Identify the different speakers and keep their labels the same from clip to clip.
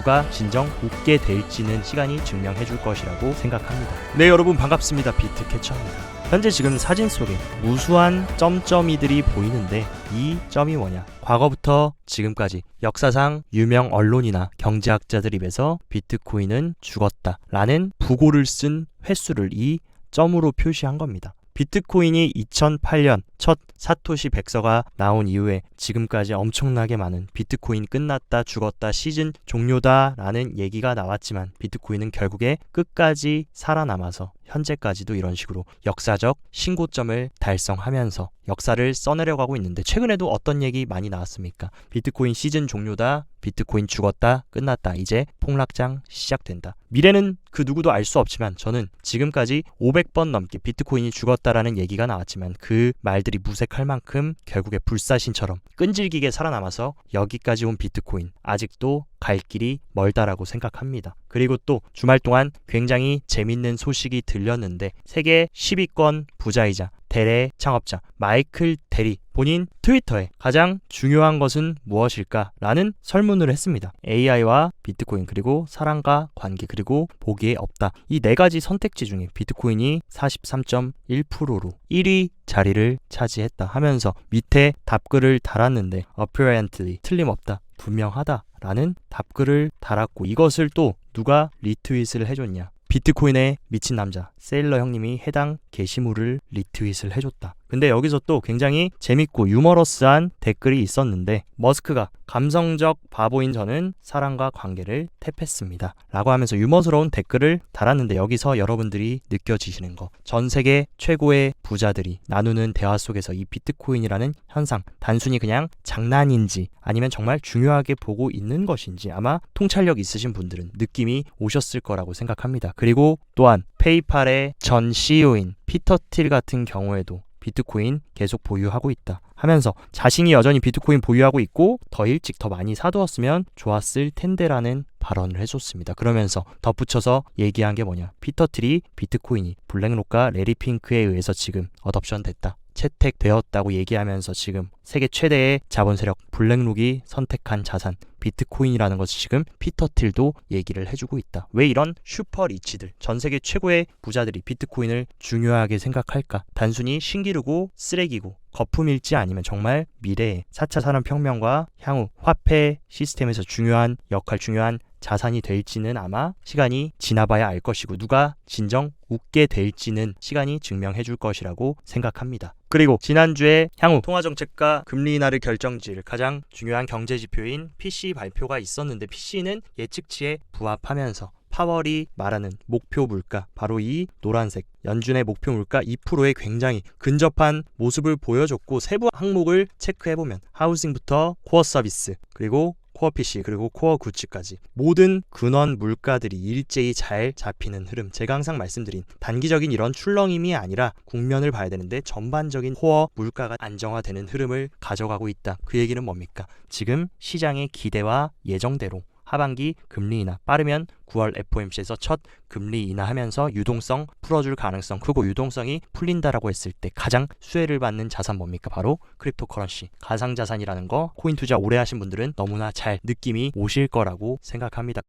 Speaker 1: 누가 진정 웃게 될지는 시간이 증명해 줄 것이라고 생각합니다. 네, 여러분 반갑습니다. 비트캐쳐입니다. 현재 지금 사진 속에 무수한 점점이들이 보이는데 이 점이 뭐냐? 과거부터 지금까지 역사상 유명 언론이나 경제학자들 입에서 비트코인은 죽었다 라는 부고를 쓴 횟수를 이 점으로 표시한 겁니다. 비트코인이 2008년 첫 사토시 백서가 나온 이후에 지금까지 엄청나게 많은 비트코인 끝났다, 죽었다, 시즌 종료다 라는 얘기가 나왔지만 비트코인은 결국에 끝까지 살아남아서 현재까지도 이런 식으로 역사적 신고점을 달성하면서 역사를 써내려고 하고 있는데, 최근에도 어떤 얘기 많이 나왔습니까? 비트코인 시즌 종료다, 비트코인 죽었다, 끝났다, 이제 폭락장 시작된다. 미래는 그 누구도 알 수 없지만 저는 지금까지 500번 넘게 비트코인이 죽었다라는 얘기가 나왔지만 그 말들이 무색할 만큼 결국에 불사신처럼 끈질기게 살아남아서 여기까지 온 비트코인, 아직도 갈 길이 멀다라고 생각합니다. 그리고 또 주말 동안 굉장히 재밌는 소식이 들렸는데, 세계 10위권 부자이자 대래 창업자 마이클 데리 본인 트위터에 가장 중요한 것은 무엇일까? 라는 설문을 했습니다. AI와 비트코인, 그리고 사랑과 관계, 그리고 보기에 없다. 이 네 가지 선택지 중에 비트코인이 43.1%로 1위 자리를 차지했다 하면서 밑에 답글을 달았는데 apparently 틀림없다, 분명하다 라는 답글을 달았고, 이것을 또 누가 리트윗을 해줬냐? 비트코인에 미친 남자 세일러 형님이 해당 게시물을 리트윗을 해줬다. 근데 여기서 또 굉장히 재밌고 유머러스한 댓글이 있었는데, 머스크가 감성적 바보인 저는 사랑과 관계를 탭했습니다 라고 하면서 유머스러운 댓글을 달았는데, 여기서 여러분들이 느껴지시는 거, 전 세계 최고의 부자들이 나누는 대화 속에서 이 비트코인이라는 현상, 단순히 그냥 장난인지 아니면 정말 중요하게 보고 있는 것인지 아마 통찰력 있으신 분들은 느낌이 오셨을 거라고 생각합니다. 그리고 또한 페이팔의 전 CEO인 피터 틸 같은 경우에도 비트코인 계속 보유하고 있다 하면서 자신이 여전히 비트코인 보유하고 있고 더 일찍 더 많이 사두었으면 좋았을 텐데라는 발언을 해줬습니다. 그러면서 덧붙여서 얘기한 게 뭐냐? 피터 틸이 비트코인이 블랙록과 레리 핑크에 의해서 지금 어댑션 됐다, 채택되었다고 얘기하면서 지금 세계 최대의 자본 세력 블랙록이 선택한 자산 비트코인이라는 것을 지금 피터 틸도 얘기를 해주고 있다. 왜 이런 슈퍼 리치들, 전 세계 최고의 부자들이 비트코인을 중요하게 생각할까? 단순히 신기루고 쓰레기고 거품일지 아니면 정말 미래의 4차 산업혁명과 향후 화폐 시스템에서 중요한 역할, 중요한 자산이 될지는 아마 시간이 지나봐야 알 것이고, 누가 진정 웃게 될지는 시간이 증명해 줄 것이라고 생각합니다. 그리고 지난주에 향후 통화정책과 금리 인하를 결정지을 가장 중요한 경제지표인 PC 발표가 있었는데, PC는 예측치에 부합하면서 파월이 말하는 목표 물가, 바로 이 노란색 연준의 목표 물가 2%에 굉장히 근접한 모습을 보여줬고, 세부 항목을 체크해보면 하우싱부터 코어 서비스, 그리고 코어 PC, 그리고 코어 굿즈까지 모든 근원 물가들이 일제히 잘 잡히는 흐름, 제가 항상 말씀드린 단기적인 이런 출렁임이 아니라 국면을 봐야 되는데 전반적인 코어 물가가 안정화되는 흐름을 가져가고 있다. 그 얘기는 뭡니까? 지금 시장의 기대와 예정대로 하반기 금리 인하, 빠르면 9월 FOMC에서 첫 금리 인하하면서 유동성 풀어줄 가능성 크고, 유동성이 풀린다라고 했을 때 가장 수혜를 받는 자산 뭡니까? 바로 크립토커런시, 가상자산이라는 거, 코인 투자 오래 하신 분들은 너무나 잘 느낌이 오실 거라고 생각합니다.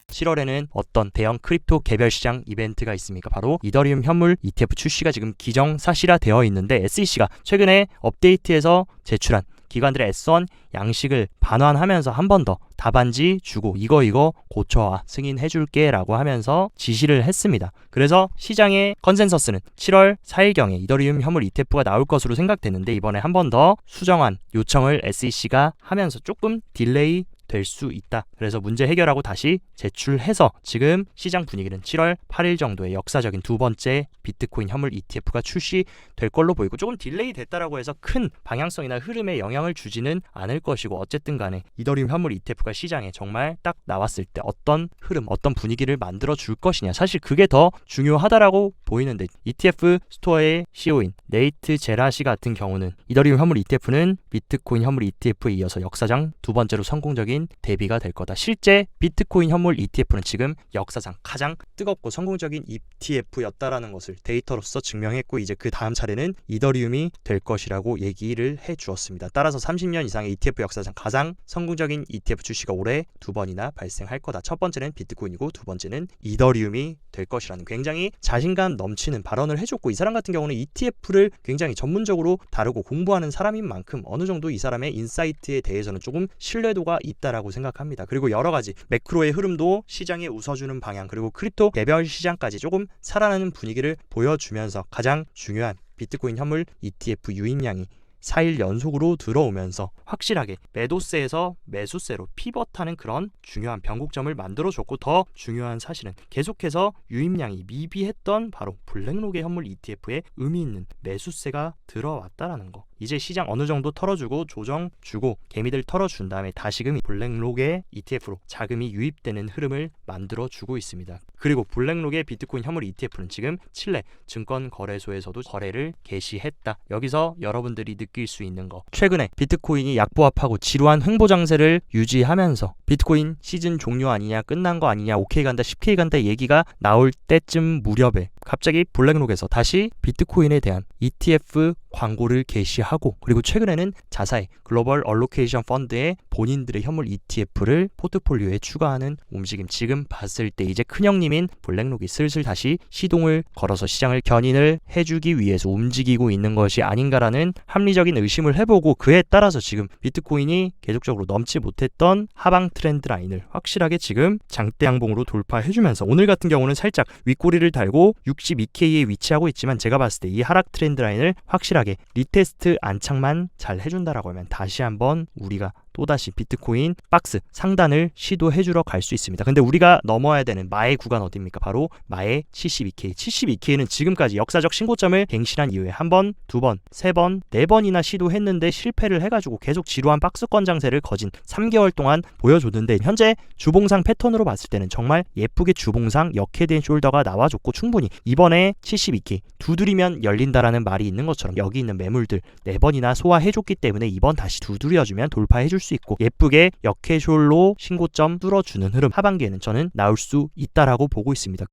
Speaker 1: 7월에는 어떤 대형 크립토 개별 시장 이벤트가 있습니까? 바로 이더리움 현물 ETF 출시가 지금 기정사실화 되어 있는데, SEC가 최근에 업데이트해서 제출한 기관들의 S1 양식을 반환하면서 한 번 더 답안지 주고 이거 고쳐와 승인해줄게 라고 하면서 지시를 했습니다. 그래서 시장의 컨센서스는 7월 4일경에 이더리움 현물 ETF가 나올 것으로 생각되는데, 이번에 한 번 더 수정안 요청을 SEC가 하면서 조금 딜레이 될 수 있다. 그래서 문제 해결하고 다시 제출해서 지금 시장 분위기는 7월 8일 정도에 역사적인 두 번째 비트코인 현물 ETF가 출시될 걸로 보이고, 조금 딜레이 됐다라고 해서 큰 방향성이나 흐름에 영향을 주지는 않을 것이고, 어쨌든 간에 이더리움 현물 ETF가 시장에 정말 딱 나왔을 때 어떤 흐름, 어떤 분위기를 만들어 줄 것이냐, 사실 그게 더 중요하다라고 보이는데, ETF 스토어의 CEO인 네이트 제라시 같은 경우는 이더리움 현물 ETF는 비트코인 현물 ETF에 이어서 역사상 두 번째로 성공적인 긍정적인 대비가 될 거다. 실제 비트코인 현물 ETF는 지금 역사상 가장 뜨겁고 성공적인 ETF였다라는 것을 데이터로서 증명했고 이제 그 다음 차례는 이더리움이 될 것이라고 얘기를 해주었습니다. 따라서 30년 이상의 ETF 역사상 가장 성공적인 ETF 출시가 올해 2번이나 발생할 거다. 첫 번째는 비트코인이고 두 번째는 이더리움이 될 것이라는 굉장히 자신감 넘치는 발언을 해줬고 이 사람 같은 경우는 ETF를 굉장히 전문적으로 다루고 공부하는 사람인 만큼 어느 정도 이 사람의 인사이트에 대해서는 조금 신뢰도가 있다라고 생각합니다. 그리고 여러 가지 매크로의 흐름도 시장에 웃어주는 방향 그리고 크립토 개별 시장까지 조금 살아나는 분위기를 보여주면서 가장 중요한 비트코인 현물 ETF 유입량이 4일 연속으로 들어오면서 확실하게 매도세에서 매수세로 피벗하는 그런 중요한 변곡점을 만들어줬고 더 중요한 사실은 계속해서 유입량이 미비했던 바로 블랙록의 현물 ETF에 의미 있는 매수세가 들어왔다라는 거. 이제 시장 어느 정도 털어주고 조정 주고 개미들 털어준 다음에 다시금 블랙록의 ETF로 자금이 유입되는 흐름을 만들어주고 있습니다. 그리고 블랙록의 비트코인 현물 ETF는 지금 칠레 증권거래소에서도 거래를 개시했다. 여기서 여러분들이 느낄 수 있는 거 최근에 비트코인이 약보합하고 지루한 횡보 장세를 유지하면서 비트코인 시즌 종료 아니냐 끝난 거 아니냐 5K 간다 10K 간다 얘기가 나올 때쯤 무렵에 갑자기 블랙록에서 다시 비트코인에 대한 ETF 광고를 게시하고 그리고 최근에는 자사의 글로벌 얼로케이션 펀드에 본인들의 현물 ETF를 포트폴리오에 추가하는 움직임 지금 봤을 때 이제 큰형님인 블랙록이 슬슬 다시 시동을 걸어서 시장을 견인을 해주기 위해서 움직이고 있는 것이 아닌가라는 합리적인 의심을 해보고 그에 따라서 지금 비트코인이 계속적으로 넘지 못했던 하방 트렌드 라인을 확실하게 지금 장대 양봉으로 돌파해주면서 오늘 같은 경우는 살짝 윗꼬리를 달고 62K에 위치하고 있지만 제가 봤을 때 이 하락 트렌드 라인을 확실하게 리테스트 안착만 잘 해준다라고 하면 다시 한번 우리가 또다시 비트코인 박스 상단을 시도해주러 갈 수 있습니다. 근데 우리가 넘어야 되는 마의 구간 어디입니까? 바로 마의 72K. 72K는 지금까지 역사적 신고점을 갱신한 이후에 한 번, 두 번, 세 번, 네 번이나 시도했는데 실패를 해가지고 계속 지루한 박스권 장세를 거진 3개월 동안 보여줬는데 현재 주봉상 패턴으로 봤을 때는 정말 예쁘게 주봉상 역헤드앤 숄더가 나와줬고 충분히 이번에 72K 두드리면 열린다라는 말이 있는 것처럼 여기 있는 매물들 4번이나 소화해줬기 때문에 이번 다시 두드려주면 돌파해줄 수 있고 예쁘게 역해숄로 신고점 뚫어주는 흐름 하반기에는 저는 나올 수 있다라고 보고 있습니다.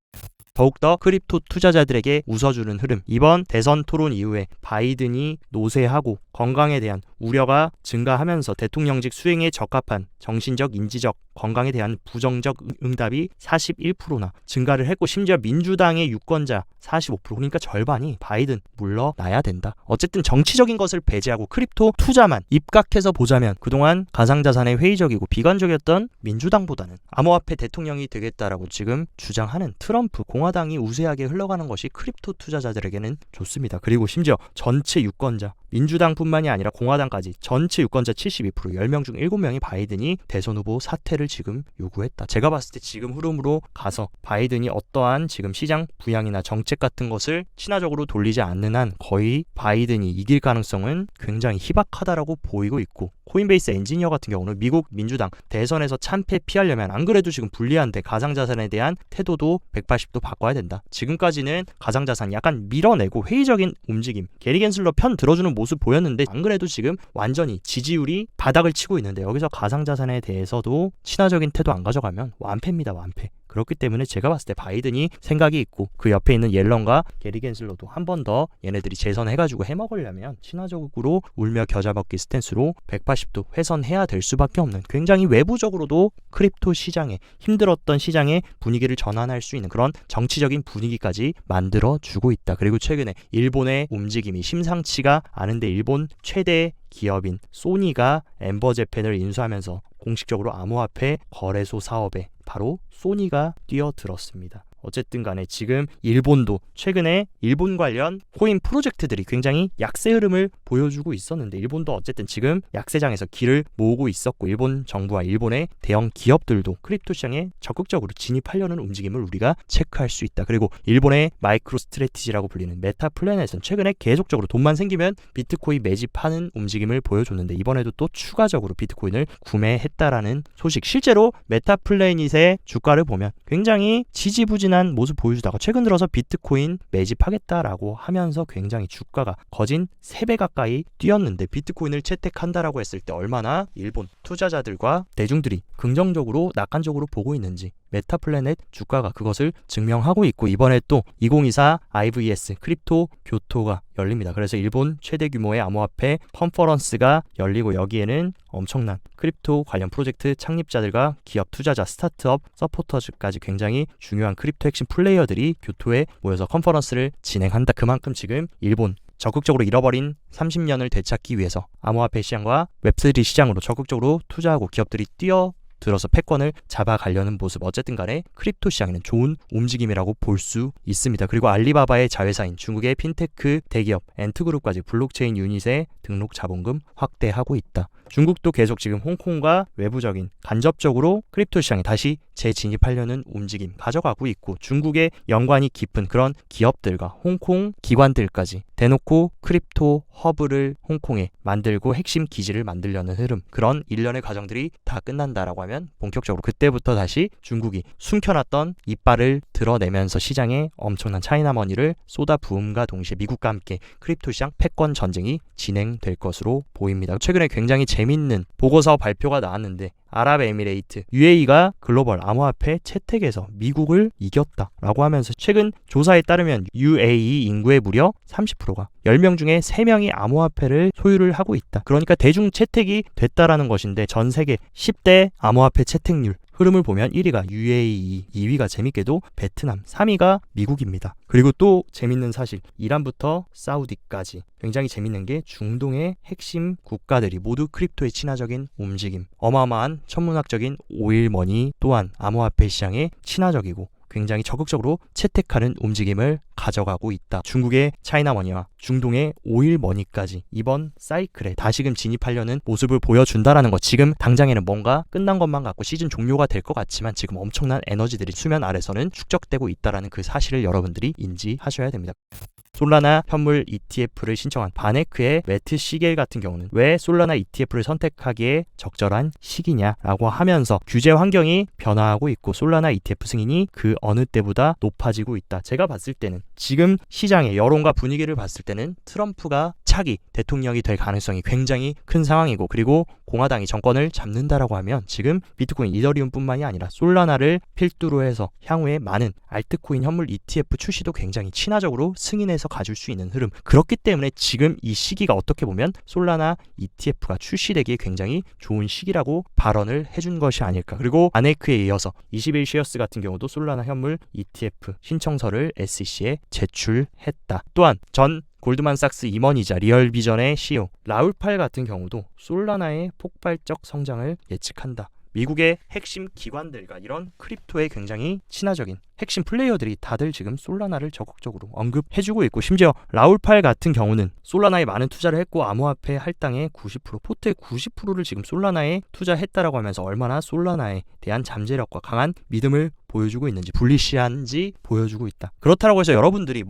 Speaker 1: 더욱더 크립토 투자자들에게 웃어주는 흐름 이번 대선 토론 이후에 바이든이 노쇠하고 건강에 대한 우려가 증가하면서 대통령직 수행에 적합한 정신적, 인지적, 건강에 대한 부정적 응답이 41%나 증가를 했고 심지어 민주당의 유권자 45% 그러니까 절반이 바이든 물러나야 된다. 어쨌든 정치적인 것을 배제하고 크립토 투자만 입각해서 보자면 그동안 가상자산에 회의적이고 비관적이었던 민주당보다는 암호화폐 대통령이 되겠다라고 지금 주장하는 트럼프 공화당이 우세하게 흘러가는 것이 크립토 투자자들에게는 좋습니다. 그리고 심지어 전체 유권자 민주당뿐만이 아니라 공화당까지 전체 유권자 72% 10명 중 7명이 바이든이 대선 후보 사퇴를 지금 요구했다. 제가 봤을 때 지금 흐름으로 가서 바이든이 어떠한 지금 시장 부양이나 정책 같은 것을 친화적으로 돌리지 않는 한 거의 바이든이 이길 가능성은 굉장히 희박하다라고 보이고 있고 코인베이스 엔지니어 같은 경우는 미국 민주당 대선에서 참패 피하려면 안 그래도 지금 불리한데 가상자산에 대한 태도도 180도 바꿔야 된다. 지금까지는 가상자산 약간 밀어내고 회의적인 움직임 게리 겐슬러 편 들어주는 모습 보였는데 안 그래도 지금 완전히 지지율이 바닥을 치고 있는데 여기서 가상자산에 대해서도 친화적인 태도 안 가져가면 완패입니다. 완패. 그렇기 때문에 제가 봤을 때 바이든이 생각이 있고 그 옆에 있는 옐런과 게리 겐슬러도 한 번 더 얘네들이 재선해가지고 해먹으려면 친화적으로 울며 겨자 먹기 스탠스로 180도 회선해야 될 수밖에 없는 굉장히 외부적으로도 크립토 시장에 힘들었던 시장의 분위기를 전환할 수 있는 그런 정치적인 분위기까지 만들어주고 있다. 그리고 최근에 일본의 움직임이 심상치가 않은데 일본 최대 기업인 소니가 엠버재팬을 인수하면서 공식적으로 암호화폐 거래소 사업에 바로 소니가 뛰어들었습니다. 어쨌든 간에 지금 일본도 최근에 일본 관련 코인 프로젝트들이 굉장히 약세 흐름을 보여주고 있었는데 일본도 어쨌든 지금 약세장에서 길을 모으고 있었고 일본 정부와 일본의 대형 기업들도 크립토 시장에 적극적으로 진입하려는 움직임을 우리가 체크할 수 있다. 그리고 일본의 마이크로 스트래티지라고 불리는 메타 플래닛은 최근에 계속적으로 돈만 생기면 비트코인 매집하는 움직임을 보여줬는데 이번에도 또 추가적으로 비트코인을 구매했다라는 소식. 실제로 메타 플래닛의 주가를 보면 굉장히 지지부진한 부진한 모습 보여주다가 최근 들어서 비트코인 매집하겠다라고 하면서 굉장히 주가가 거진 3배 가까이 뛰었는데, 비트코인을 채택한다라고 했을 때 얼마나 일본 투자자들과 대중들이 긍정적으로 낙관적으로 보고 있는지 메타플래넷 주가가 그것을 증명하고 있고, 이번에 또 2024 IVS 크립토 교토가 열립니다. 그래서 일본 최대 규모의 암호화폐 컨퍼런스가 열리고, 여기에는 엄청난 크립토 관련 프로젝트 창립자들과 기업 투자자, 스타트업, 서포터즈까지 굉장히 중요한 크립토 핵심 플레이어들이 교토에 모여서 컨퍼런스를 진행한다. 그만큼 지금 일본 적극적으로 잃어버린 30년을 되찾기 위해서 암호화폐 시장과 웹3 시장으로 적극적으로 투자하고 기업들이 뛰어들어서 패권을 잡아가려는 모습, 어쨌든 간에 크립토 시장에는 좋은 움직임이라고 볼 수 있습니다. 그리고 알리바바의 자회사인 중국의 핀테크 대기업 엔트그룹까지 블록체인 유닛의 등록 자본금 확대하고 있다. 중국도 계속 지금 홍콩과 외부적인 간접적으로 크립토 시장에 다시 재진입하려는 움직임 가져가고 있고, 중국의 연관이 깊은 그런 기업들과 홍콩 기관들까지 대놓고 크립토 허브를 홍콩에 만들고 핵심 기지를 만들려는 흐름, 그런 일련의 과정들이 다 끝난다라고 하면 본격적으로 그때부터 다시 중국이 숨겨놨던 이빨을 드러내면서 시장에 엄청난 차이나머니를 쏟아 부음과 동시에 미국과 함께 크립토 시장 패권 전쟁이 진행될 것으로 보입니다. 최근에 굉장히 재밌는 보고서 발표가 나왔는데, 아랍에미레이트 UAE가 글로벌 암호화폐 채택에서 미국을 이겼다라고 하면서, 최근 조사에 따르면 UAE 인구의 무려 30%가 10명 중에 3명이 암호화폐를 소유를 하고 있다. 그러니까 대중 채택이 됐다라는 것인데, 전 세계 10대 암호화폐 채택률 흐름을 보면 1위가 UAE, 2위가 재밌게도 베트남, 3위가 미국입니다. 그리고 또 재밌는 사실, 이란부터 사우디까지 굉장히 재밌는 게 중동의 핵심 국가들이 모두 크립토의 친화적인 움직임, 어마어마한 천문학적인 오일머니 또한 암호화폐 시장에 친화적이고 굉장히 적극적으로 채택하는 움직임을 가져가고 있다. 중국의 차이나머니와 중동의 오일머니까지 이번 사이클에 다시금 진입하려는 모습을 보여준다라는 것. 지금 당장에는 뭔가 끝난 것만 같고 시즌 종료가 될 것 같지만, 지금 엄청난 에너지들이 수면 아래서는 축적되고 있다라는 그 사실을 여러분들이 인지하셔야 됩니다. 솔라나 현물 ETF를 신청한 바네크의 매트 시겔 같은 경우는 왜 솔라나 ETF를 선택하기에 적절한 시기냐라고 하면서, 규제 환경이 변화하고 있고 솔라나 ETF 승인이 그 어느 때보다 높아지고 있다. 제가 봤을 때는 지금 시장의 여론과 분위기를 봤을 때는 트럼프가 차기 대통령이 될 가능성이 굉장히 큰 상황이고, 그리고 공화당이 정권을 잡는다라고 하면 지금 비트코인, 이더리움뿐만이 아니라 솔라나를 필두로 해서 향후에 많은 알트코인 현물 ETF 출시도 굉장히 친화적으로 승인해서 가질 수 있는 흐름. 그렇기 때문에 지금 이 시기가 어떻게 보면 솔라나 ETF가 출시되기에 굉장히 좋은 시기라고 발언을 해준 것이 아닐까. 그리고 바네크에 이어서 21쉐어스 같은 경우도 솔라나 현물 ETF 신청서를 SEC에 제출했다. 또한 전 골드만삭스 임원이자 리얼비전의 CEO 라울 팔 같은 경우도 솔라나의 폭발적 성장을 예측한다. 미국의 핵심 기관들과 이런 크립토에 굉장히 친화적인 핵심 플레이어들이 다들 지금 솔라나를 적극적으로 언급해주고 있고, 심지어 라울팔 같은 경우는 솔라나에 많은 투자를 했고 암호화폐 할당의 90%, 포트의 90%를 지금 솔라나에 투자했다라고 하면서 얼마나 솔라나에 대한 잠재력과 강한 믿음을 보여주고 있는지, 불리시한지 보여주고 있다. 그렇다라고 해서 여러분들이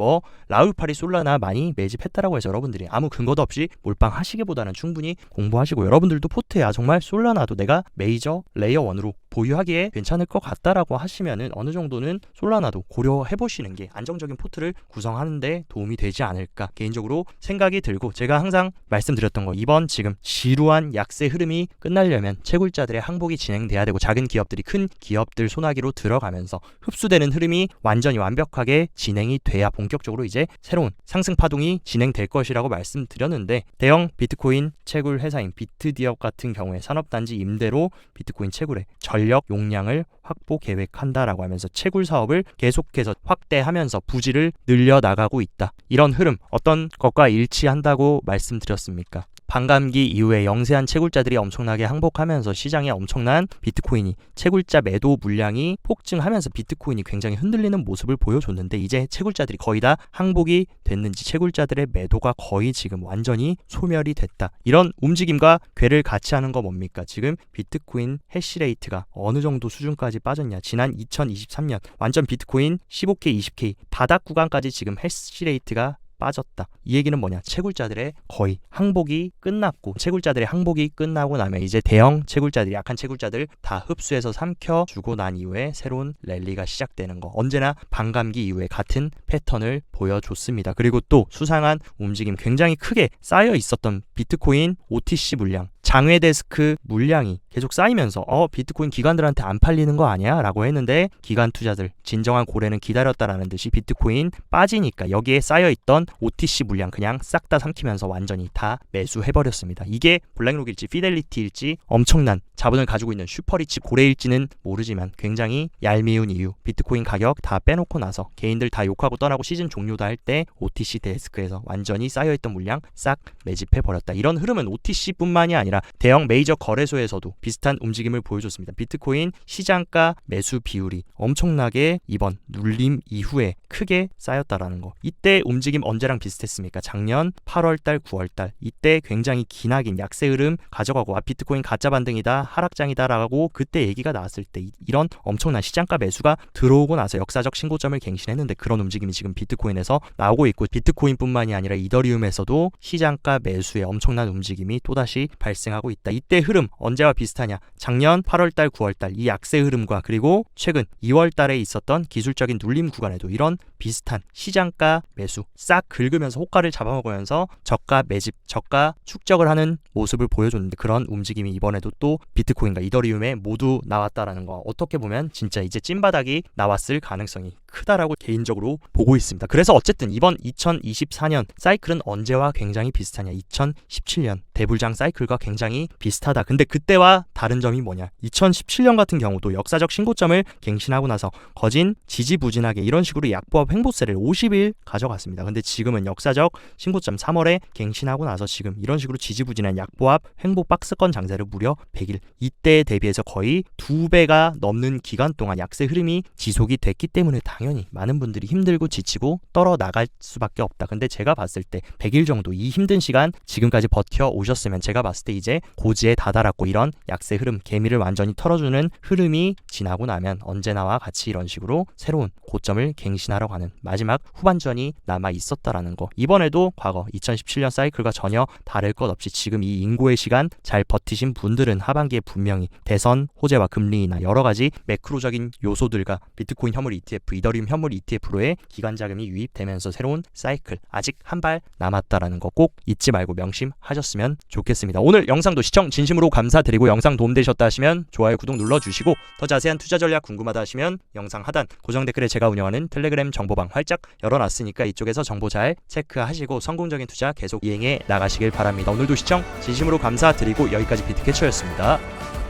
Speaker 1: 라울팔이 솔라나 많이 매집했다라고 해서 여러분들이 아무 근거도 없이 몰빵하시기보다는 충분히 공부하시고, 여러분들도 포트야 정말 솔라나도 내가 메이저 레이어 1으로 보유하기에 괜찮을 것 같다라고 하시면은 어느 정도는 솔라나도 고려해 보시는 게 안정적인 포트를 구성하는 데 도움이 되지 않을까 개인적으로 생각이 들고, 제가 항상 말씀드렸던 거, 이번 지금 지루한 약세 흐름이 끝나려면 채굴자들의 항복이 진행돼야 되고, 작은 기업들이 큰 기업들 소나기로 들어가면서 흡수되는 흐름이 완전히 완벽하게 진행이 돼야 본격적으로 이제 새로운 상승 파동이 진행될 것이라고 말씀드렸는데, 대형 비트코인 채굴 회사인 비트디업 같은 경우에 산업단지 임대로 비트코인 채굴에 전력 용량을 확보 계획한다라고 하면서 채굴 사업을 계속해서 확대하면서 부지를 늘려나가고 있다. 이런 흐름 어떤 것과 일치한다고 말씀드렸습니까? 반감기 이후에 영세한 채굴자들이 엄청나게 항복하면서 시장에 엄청난 비트코인이 채굴자 매도 물량이 폭증하면서 비트코인이 굉장히 흔들리는 모습을 보여줬는데, 이제 채굴자들이 거의 다 항복이 됐는지 채굴자들의 매도가 거의 지금 완전히 소멸이 됐다. 이런 움직임과 궤를 같이 하는 거 뭡니까? 지금 비트코인 해시레이트가 어느 정도 수준까지 빠졌냐. 지난 2023년 완전 비트코인 15K, 20K 바닥 구간까지 지금 해시레이트가 빠졌다. 이 얘기는 뭐냐? 채굴자들의 거의 항복이 끝났고, 채굴자들의 항복이 끝나고 나면 이제 대형 채굴자들이, 약한 채굴자들 다 흡수해서 삼켜주고 난 이후에 새로운 랠리가 시작되는 거. 언제나 반감기 이후에 같은 패턴을 보여줬습니다. 그리고 또 수상한 움직임, 굉장히 크게 쌓여 있었던 비트코인 OTC 물량, 장외 데스크 물량이 계속 쌓이면서 비트코인 기관들한테 안 팔리는 거 아니야? 라고 했는데, 기관 투자들, 진정한 고래는 기다렸다라는 듯이 비트코인 빠지니까 여기에 쌓여있던 OTC 물량 그냥 싹 다 삼키면서 완전히 다 매수해버렸습니다. 이게 블랙록일지 피델리티일지, 엄청난 자본을 가지고 있는 슈퍼리치 고래일지는 모르지만 굉장히 얄미운 이유, 비트코인 가격 다 빼놓고 나서 개인들 다 욕하고 떠나고 시즌 종료다 할 때 OTC 데스크에서 완전히 쌓여있던 물량 싹 매집해버렸다. 이런 흐름은 OTC뿐만이 아니라 대형 메이저 거래소에서도 비슷한 움직임을 보여줬습니다. 비트코인 시장가 매수 비율이 엄청나게 이번 눌림 이후에 크게 쌓였다라는 거. 이때 움직임 언제랑 비슷했습니까? 작년 8월달, 9월달. 이때 굉장히 기나긴 약세 흐름 가져가고 비트코인 가짜 반등이다, 하락장이다 라고 그때 얘기가 나왔을 때 이런 엄청난 시장가 매수가 들어오고 나서 역사적 신고점을 갱신했는데, 그런 움직임이 지금 비트코인에서 나오고 있고, 비트코인뿐만이 아니라 이더리움에서도 시장가 매수의 엄청난 움직임이 또다시 발생하고 있다. 이때 흐름 언제와 비슷하냐? 작년 8월달, 9월달 이 약세 흐름과, 그리고 최근 2월달에 있었던 기술적인 눌림 구간에도 이런 비슷한 시장가 매수 싹 긁으면서 호가를 잡아먹으면서 저가 매집, 저가 축적을 하는 모습을 보여줬는데, 그런 움직임이 이번에도 또 비트코인과 이더리움에 모두 나왔다라는 거. 어떻게 보면 진짜 이제 찐바닥이 나왔을 가능성이 크다라고 개인적으로 보고 있습니다. 그래서 어쨌든 이번 2024년 사이클은 언제와 굉장히 비슷하냐? 2017년 대불장 사이클과 굉장히 비슷하다. 근데 그때와 다른 점이 뭐냐? 2017년 같은 경우도 역사적 신고점을 갱신하고 나서 거진 지지부진하게 이런 식으로 약보합 횡보세를 50일 가져갔습니다. 근데 지금은 역사적 신고점 3월에 갱신하고 나서 지금 이런 식으로 지지부진한 약보합 횡보 박스권 장세를 무려 100일, 이때에 대비해서 거의 2배가 넘는 기간 동안 약세 흐름이 지속이 됐기 때문에 당연히 많은 분들이 힘들고 지치고 떨어 나갈 수밖에 없다. 근데 제가 봤을 때 100일 정도 이 힘든 시간 지금까지 버텨 오셨으면 제가 봤을 때 이제 고지에 다다랐고, 이런 약세 흐름, 개미를 완전히 털어주는 흐름이 지나고 나면 언제나와 같이 이런 식으로 새로운 고점을 갱신하러 가는 마지막 후반전이 남아 있었다라는 거. 이번에도 과거 2017년 사이클과 전혀 다를 것 없이 지금 이 인고의 시간 잘 버티신 분들은 하반기에 분명히 대선, 호재와 금리나 여러 가지 매크로적인 요소들과 비트코인 현물 ETF, 이더리움 현물 ETF로의 기관 자금이 유입되면서 새로운 사이클 아직 한 발 남았다라는 거 꼭 잊지 말고 명심하셨으면 좋겠습니다. 오늘 영상도 시청 진심으로 감사드리고, 영상 도움되셨다 하시면 좋아요, 구독 눌러주시고, 더 자세한 투자 전략 궁금하다 하시면 영상 하단 고정 댓글에 제가 운영하는 텔레그램 정보방 활짝 열어놨으니까 이쪽에서 정보 잘 체크하시고 성공적인 투자 계속 이행해 나가시길 바랍니다. 오늘도 시청 진심으로 감사드리고 여기까지 비트캐쳐였습니다.